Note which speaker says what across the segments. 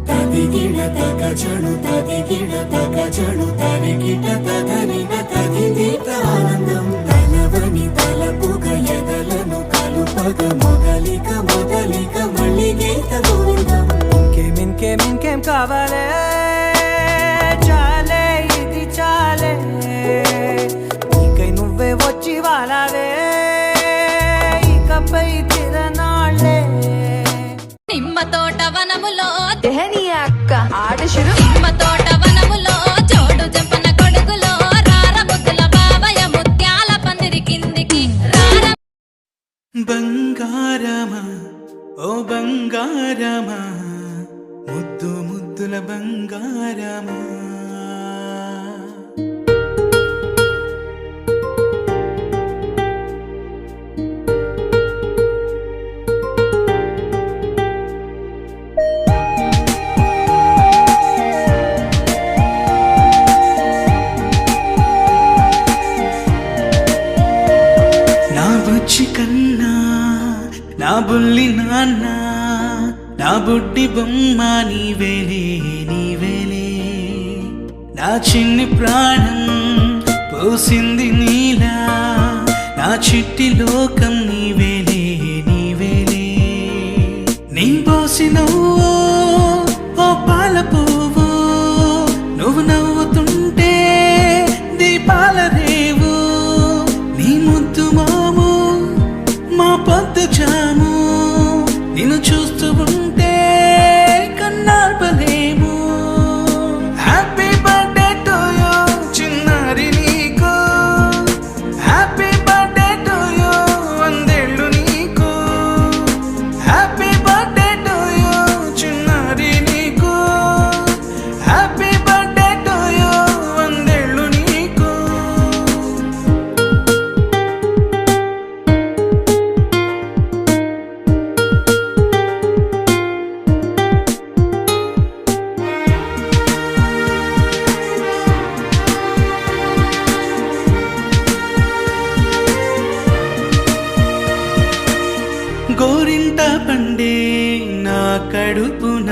Speaker 1: తదిగిడ తగజడు తదిగిడ తగజడు తరిగిట తగరిన తదిదీత ఆనందం తలవని తలపుగ ఎదలను కలుపగ మొదలిక మొదలిక మళ్ళీ గీత గోవిందం.
Speaker 2: ఇంకేం కావాలే చాలే ఇది చాలే నీకై నువ్వే వచ్చి వాలావే ఇకపై తిరనాళ్ళే.
Speaker 3: నిమ్మ తోట వనములో
Speaker 4: అక్క ఆట శురు
Speaker 3: నిమ్మ తోట వనములో జోడు జంపన కొడుకులో రార బుద్ధుల బాబయ్య ముత్యాల పందిరి కిందికి రార.
Speaker 2: బంగారమా ఓ బంగారమా ముద్దు ముద్దుల బంగారమా. నా బుచ్చి కన్నా నా బుల్లి నాన్న నా బుడ్డి బొమ్మ నీవేలే నీవేలే. నా చిన్ని ప్రాణం పోసింది నీలా నా చిట్టి లోకం నీవేలే నీవేలే. నీ పోసినవో ఓ పాల పువ్వు నువ్వు నవ్వుతుంటే దీపాల రేవు. నీ ముద్దు మాము మా పొద్దు జాము నిన్ను చూస్తూ ఉంటే కన్నార్పలేము. హ్యాపీ బర్త్డే టు యూ చిన్నారి నీకు హ్యాపీ బర్త్డే టు యూ వందేళ్ళు నీకు హ్యాపీ బర్త్డే టు యూ చిన్నారి నీకు హ్యాపీ బర్త్డే టు యూ వందేళ్ళు నీకు. గోరింట పండే నా కడుపున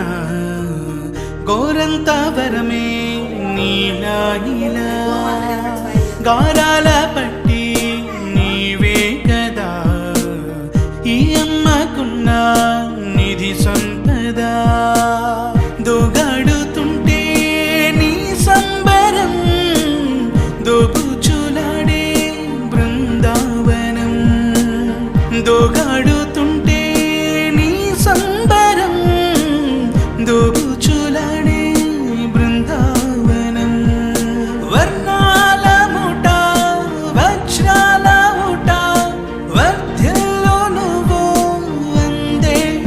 Speaker 2: గోరంత వరమే నీలా నీలా గారాల పట్టి నీవే కదా ఈ అమ్మకున్న నిధి సంపద. దోగాడుతుంటే నీ సంబరం దోబుచులాడే బృందావనం. దోగాడుతుంటే నీ సంబరం దోబుచులాడే బృందావనం. వర్ణాల ముఠ వజ్రాల ముఠ వర్ధిల్లు నువ్వు వందేళ్ళుగా.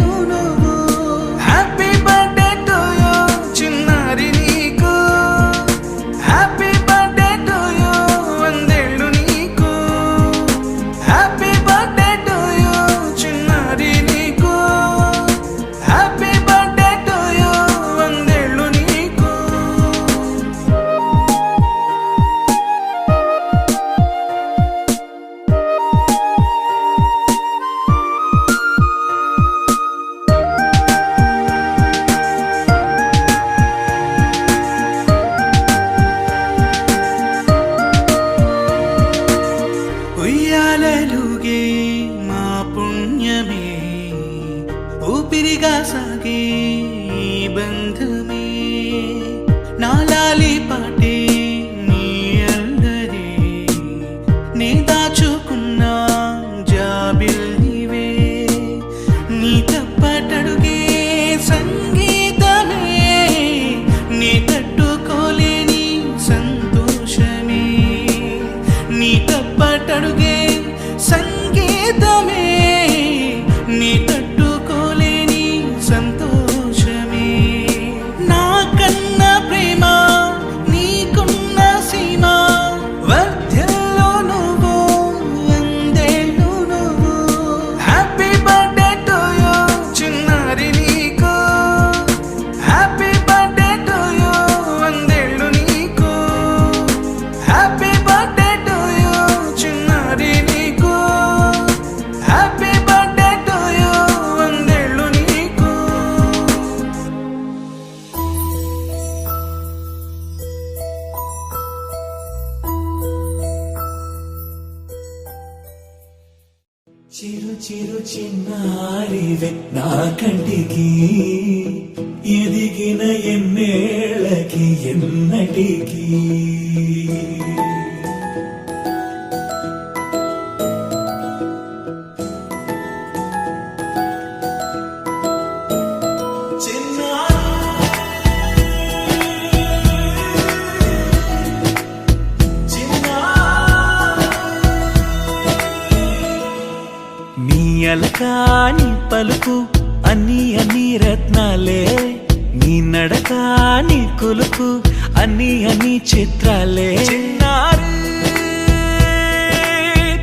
Speaker 1: చిరు చిన్నారివే నా కంటికి ఎదిగిన ఎన్నేళ్ళకి ఎన్నటికి
Speaker 2: అలకాని పలుకు అన్ని అన్ని రత్నాలే నీ నడకాని కులుకు అన్ని అన్ని చిత్రాలే చిన్నారు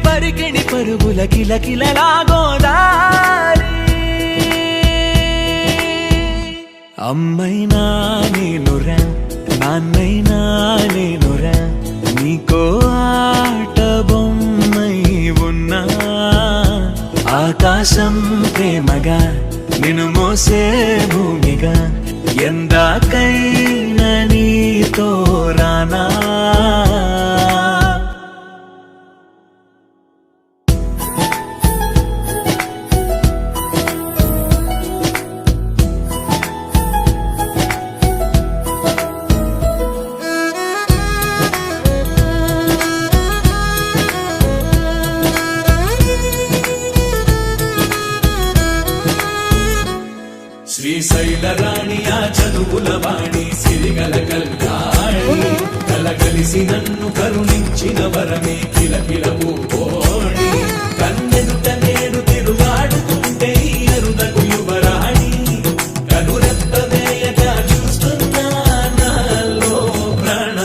Speaker 2: పరికిణి పరుగుల కిలకిలలాగోదారి అమ్మైనా నేనురా నాన్నైనా నేనురా నీకో ఆట బొమ్మై ఉన్నా ఆకాశం ప్రేమగా నిన్ను మోసే భూమిగా ఎందాకైనా నీతో రానా
Speaker 1: శ్రీశైల రాణి ఆ చదువుల వాణి సిరిగల కల్కాణి కలగలిసి నన్ను కరుణించిన వరమే కిలకిల పూకోణి కన్నెదుట నేడు తిరుగాడుతుంటే అరుదకు యువరాణి కనురెప్పవేయగా చూస్తున్నా నాలో ప్రాణ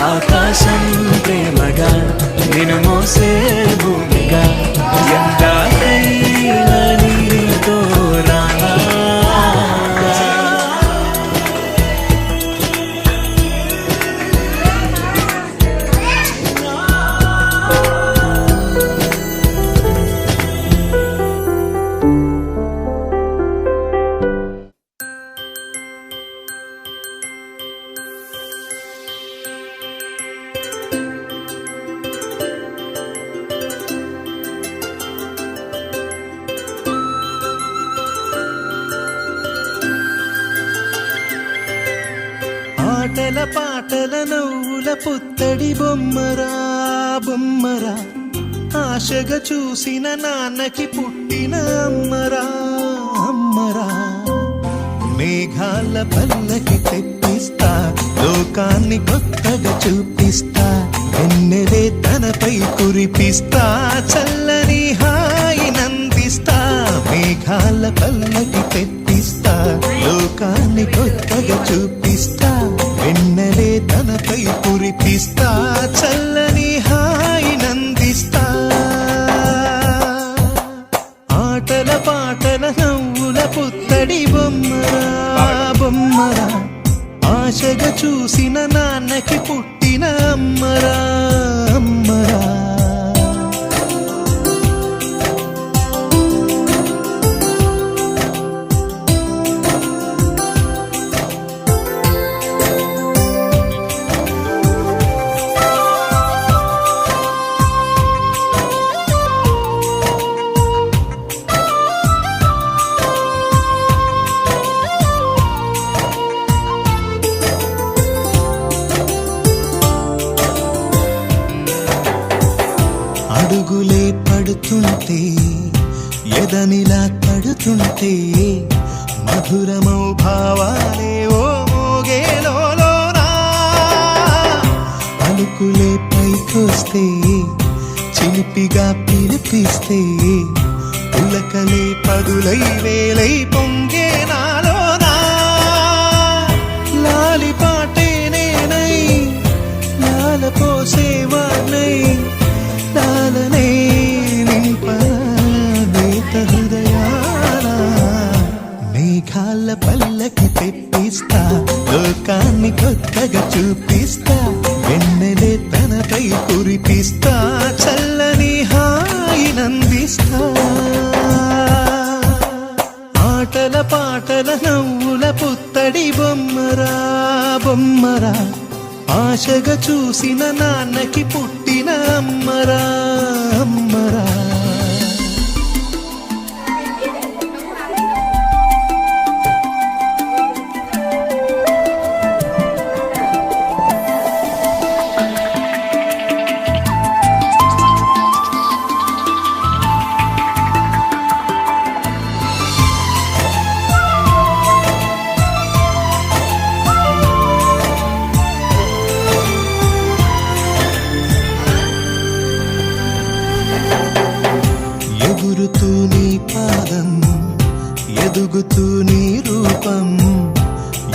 Speaker 1: ఆకాశం ప్రేమగా నిన్ను మోసే భూమిగా ఎందాకైనా నీతో రానా
Speaker 2: ఆటల పాటల నవ్వుల పుత్తడి బొమ్మరా బొమ్మరా ఆశగా చూసిన నాన్నకి పుట్టిన అమ్మరా అమ్మరా మేఘాల పల్లకి తెప్పిస్తా లోకాన్ని కొత్తగా చూపిస్తా వెన్నెలే తనపై కురిపిస్తా చల్లని హాయి నందిస్తా మేఘాల పల్లకి తెప్పిస్తా లోకాన్ని కొత్తగా చూపిస్తా వెన్నెలే తనపై కురిపిస్తా చల్లని హాయి నందిస్తా ఆటల పాటల నవ్వుల పుత్తడి బొమ్మరా బొమ్మరా ఆశగా చూసిన నాన్నకి పుట్టిన అమ్మరా అమ్మరా అడుగులే పడుతుంటే ఎదనిలా తడుతుంటే మధురమౌ భావాలే ఓ మోగేలోనా చినుకులే పైకొస్తే చిలిపిగా పిలిపిస్తే పులకలే పదులై వేలై పొంగే నాలోనా లాలి పాటే నేనై లాల పోసేవాణ్ణై లాలనే నింపనేత హృదయాల మేఘాల పల్లకి తెప్పిస్తా లోకాన్ని కొత్తగా చూపిస్తా వెన్నెలే తనపై కురిపిస్తా చల్లని హాయినందిస్తా ఆటల పాటల నవ్వుల పుత్తడి బొమ్మరా బొమ్మరా ఆశగా చూసిన నాన్నకి పుట్టిన అమ్మరా అమ్మరా ఎగురుతూ నీ పాదం ఎదుగుతూ నీ రూపం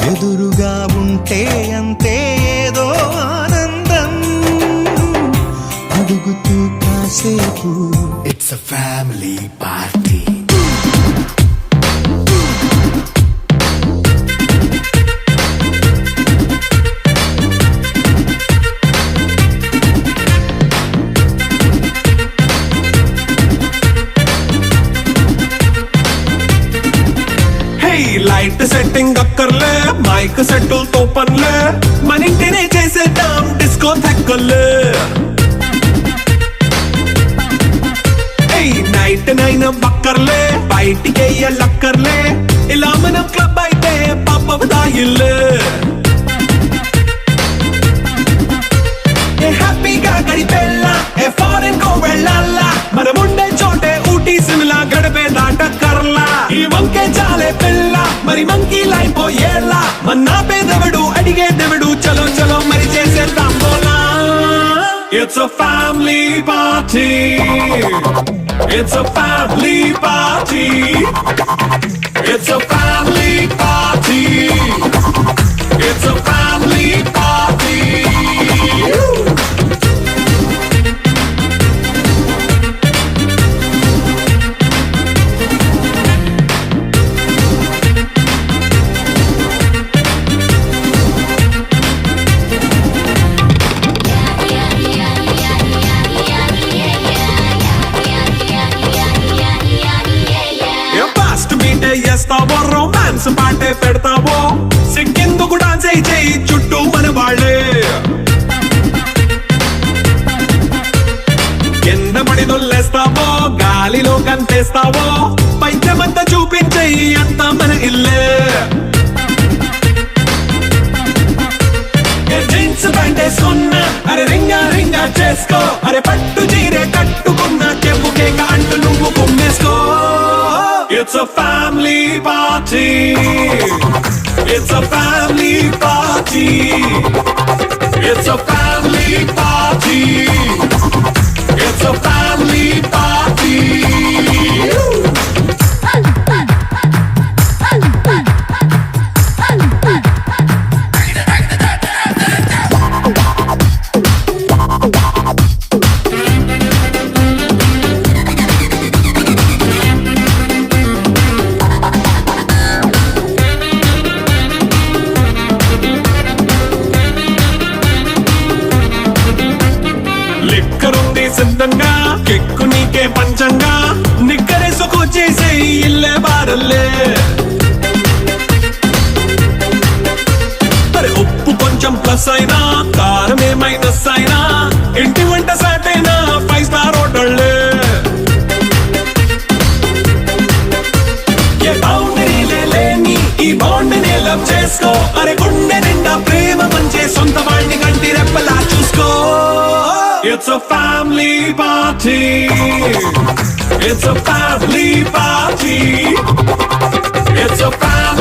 Speaker 2: ఎదురుగా ఉంటే అంతే ఏదో ఆనందం అడుగుతూ కాసేపు
Speaker 1: It's a family party.
Speaker 5: Light setting అక్కర్లే మైక్ సెట్టుల్ తో పనులే మన ఇంటినే చేసేద్దాం డిస్కో థెక్కర్లే నైట్ నైన్ బక్కర్లే బయటికి లక్కర్లే ఇలా మనం క్లబ్ అయితే పాపదాయిల్లే హ్యాపీగా గడిపెళ్ళా ఏ ఫారెన్ కో వెళ్ళాలా మనం ఉండే చోటే ఊటీ సిమ్లా గడిపే దాటక్కర్లా ఈ వంకే చాలే పిల్ల మరి మంకీ లైపోయేలా మన్నా పేదవడు అడిగేదెవడు చలో చలో మరి చేసేద్దాం బోలా It's a family party. It's a family party. It's a family party. It's a family party. చేస్తావో రొమాన్స్ పాటే పెడతావో సిగ్గెందుకు డాన్స్ చేయి చుట్టూ మన వాళ్ళే కింద పడి దొల్లేస్తావో గాలిలో కంటేస్తావో పైచమంతా చూపించేయి అంతా మన ఇల్లే జీన్స్ ప్యాంట్ వేసుకున్నా అరే రింగా రింగా చేసుకో అరే పట్టు చీరే కట్టుకున్నా చెప్పు కేక అంటూ నువ్వు కుమ్మేసుకో It's a family party. It's a family party. It's a family party. It's a family party. సిద్ధంగా కెక్కు నీకే పంచంగా నిక్కరేసుకొచ్చేసే ఇల్లే బారల్లే మరి ఉప్పు కొంచెం ప్లస్ అయినా కారం మైనస్ అయినా ఇంటి వంట సాటైనా 5 స్టార్ హోటళ్ళే ఏ బౌండరీలే లేని ఈ బాండ్ ని లవ్ చేసుకో అరే గుండె నిండా ప్రేమ మంచే సొంత వాణ్ణి కంటి రెప్పలా చూసుకో It's a family party. It's a family party. It's a family